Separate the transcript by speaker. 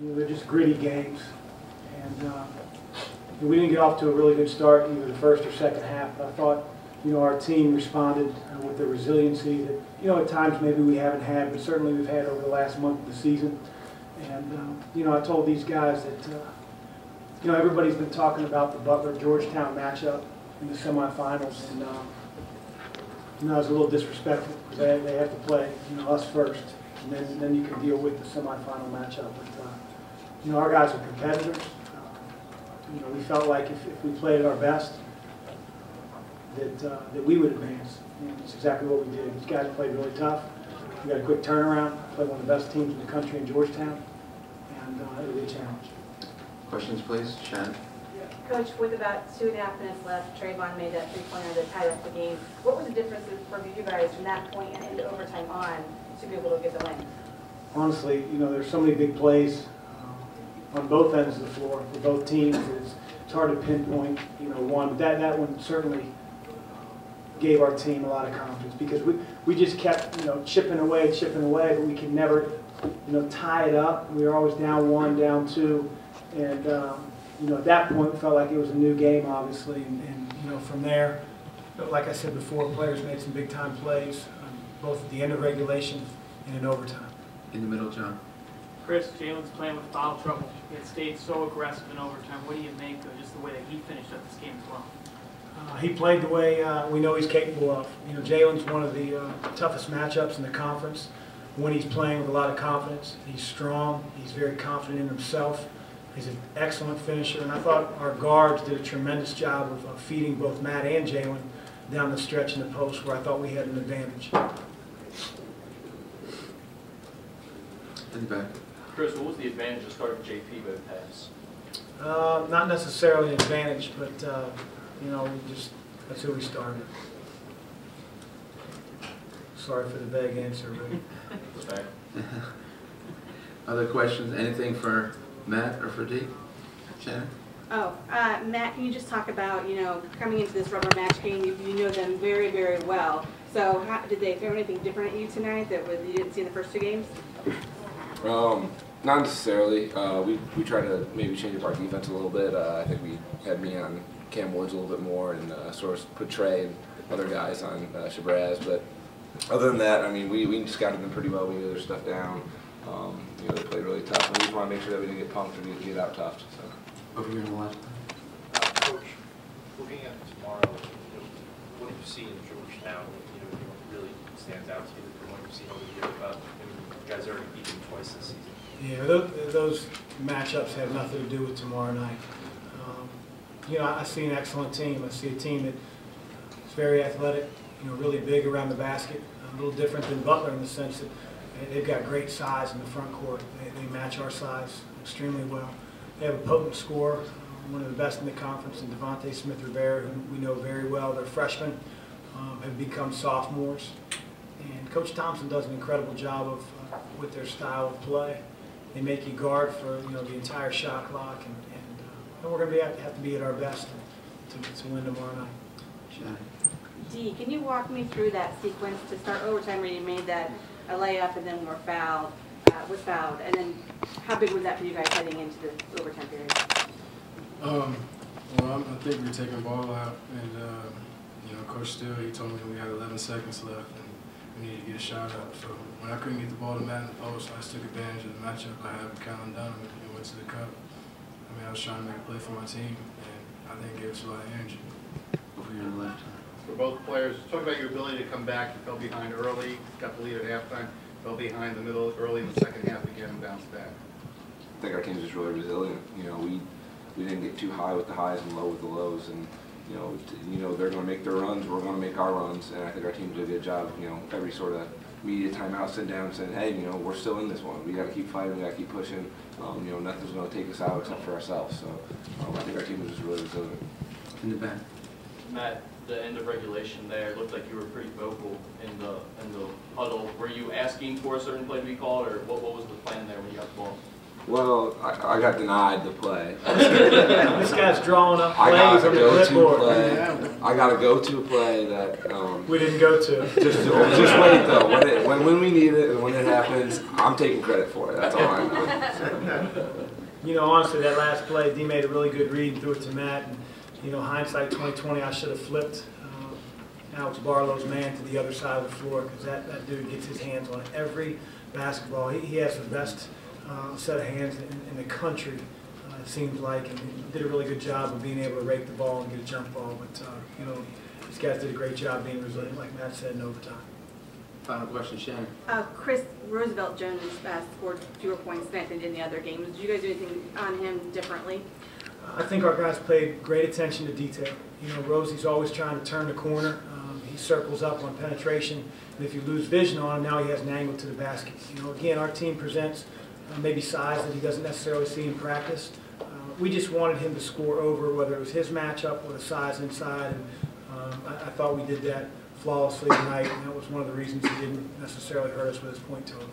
Speaker 1: they're just gritty games. And we didn't get off to a really good start either the first or second half. But I thought, our team responded with the resiliency that, at times maybe we haven't had, but certainly we've had over the last month of the season. And, I told these guys that, everybody's been talking about the Butler-Georgetown matchup in the semifinals, and, it was a little disrespectful because they have to play, us first, and then you can deal with the semifinal matchup. But, our guys are competitors. We felt like if we played at our best, that we would advance. And that's exactly what we did. These guys played really tough. We got a quick turnaround, played one of the best teams in the country in Georgetown, and it was a challenge.
Speaker 2: Questions, please? Shannon.
Speaker 3: Coach, with about 2.5 minutes left, Trayvon made that three-pointer that tied up the game. What was the difference for you guys from that point and into overtime on to be able to get the win?
Speaker 1: Honestly, there's so many big plays on both ends of the floor for both teams. It's hard to pinpoint, one. But that one certainly gave our team a lot of confidence because we just kept, chipping away, but we could never, tie it up. We were always down 1, down 2, and at that point it felt like it was a new game, obviously, and from there, like I said before, players made some big time plays, both at the end of regulation and in overtime.
Speaker 2: In the middle, John.
Speaker 4: Chris, Jalen's playing with foul trouble. He had stayed so aggressive in overtime. What do you make of just the way that he finished up this game as well?
Speaker 1: He played the way we know he's capable of. Jalen's one of the toughest matchups in the conference. When he's playing with a lot of confidence, he's strong. He's very confident in himself. He's an excellent finisher, and I thought our guards did a tremendous job of feeding both Matt and Jalen down the stretch in the post where I thought we had an advantage.
Speaker 2: In the back.
Speaker 5: Chris, what was the advantage of starting JP both halves?
Speaker 1: Not necessarily an advantage, but that's who we started. Sorry for the vague answer, but.
Speaker 2: Other questions? Anything for Matt or for Dee? Shannon?
Speaker 3: Oh, Matt, can you just talk about, coming into this rubber match game, you know them very, very well. So did they throw anything different at you tonight that you didn't see in the first 2 games?
Speaker 6: Not necessarily. We tried to maybe change up our defense a little bit. I think we had me on Cam Woods a little bit more and sort of put Trey and other guys on Shabazz. But other than that, I mean, we scouted them pretty well. We knew their stuff down. They played really tough. And we just want to make sure that we didn't get punked or get out tough. So.
Speaker 2: Over here on the left.
Speaker 7: Coach, looking at tomorrow, what do you see in Georgetown? Really stands out to you from what you've seen over the year? You guys already beat them twice this season.
Speaker 1: Yeah, those matchups have nothing to do with tomorrow night. I see an excellent team. I see a team that is very athletic, really big around the basket. A little different than Butler in the sense that they've got great size in the front court. They match our size extremely well. They have a potent scorer, one of the best in the conference, and Devontae Smith-Rivera, who we know very well. They're freshmen, have become sophomores. And Coach Thompson does an incredible job with their style of play. They make you guard for the entire shot clock, and we're going to have to be at our best to win tomorrow night.
Speaker 2: Shannon.
Speaker 3: Dee, can you walk me through that sequence to start overtime where you made that a layup and then was fouled, and then how big was that for you guys heading into the overtime period?
Speaker 8: Well, I think we were taking the ball out, and Coach Steele, he told me we had 11 seconds left, and we needed to get a shot up. So when I couldn't get the ball to Matt in the post, I just took advantage of the matchup I had with Colin Dunham and went to the cup. I was trying to make a play for my team, and I think it gave us a lot of energy.
Speaker 2: Over here on the left.
Speaker 7: For both players, talk about your ability to come back. You fell behind early, got the lead at halftime, fell behind the middle early in the second half again and bounced back.
Speaker 6: I think our team is just really resilient. We didn't get too high with the highs and low with the lows, and they're going to make their runs, we're going to make our runs, and I think our team did a good job. Every sort of media timeout, sitting down and saying, hey, we're still in this one. We got to keep fighting, we got to keep pushing. Nothing's going to take us out except for ourselves. So I think our team was just really resilient.
Speaker 2: In the back.
Speaker 5: Matt, the end of regulation there looked like you were pretty vocal in the huddle. Were you asking for a certain play to be called, or what was the plan there when you got the ball?
Speaker 6: Well, I got denied the play.
Speaker 1: This guy's drawing up
Speaker 6: I got
Speaker 1: plays
Speaker 6: a
Speaker 1: on the
Speaker 6: go-to
Speaker 1: clipboard.
Speaker 6: play. I got a go-to play that.
Speaker 1: We didn't go to.
Speaker 6: Just wait though. When we need it and when it happens, I'm taking credit for it. That's all I know.
Speaker 1: You know, honestly, that last play, D made a really good read and threw it to Matt. And, you know, hindsight 2020, I should have flipped Alex Barlow's man to the other side of the floor because that dude gets his hands on every basketball. He has the best set of hands in the country, it seems like, and he did a really good job of being able to rake the ball and get a jump ball. But, you know, these guys did a great job being resilient, like Matt said, in overtime.
Speaker 2: Final question, Shannon.
Speaker 3: Chris Roosevelt Jones scored fewer points than in the other games. Did you guys do anything on him differently?
Speaker 1: I think our guys paid great attention to detail. You know, Rosie's always trying to turn the corner. He circles up on penetration, and if you lose vision on him, now he has an angle to the basket. You know, again, our team presents maybe size that he doesn't necessarily see in practice. We just wanted him to score over, whether it was his matchup or the size inside, and I thought we did that flawlessly tonight, and that was one of the reasons he didn't necessarily hurt us with his point total.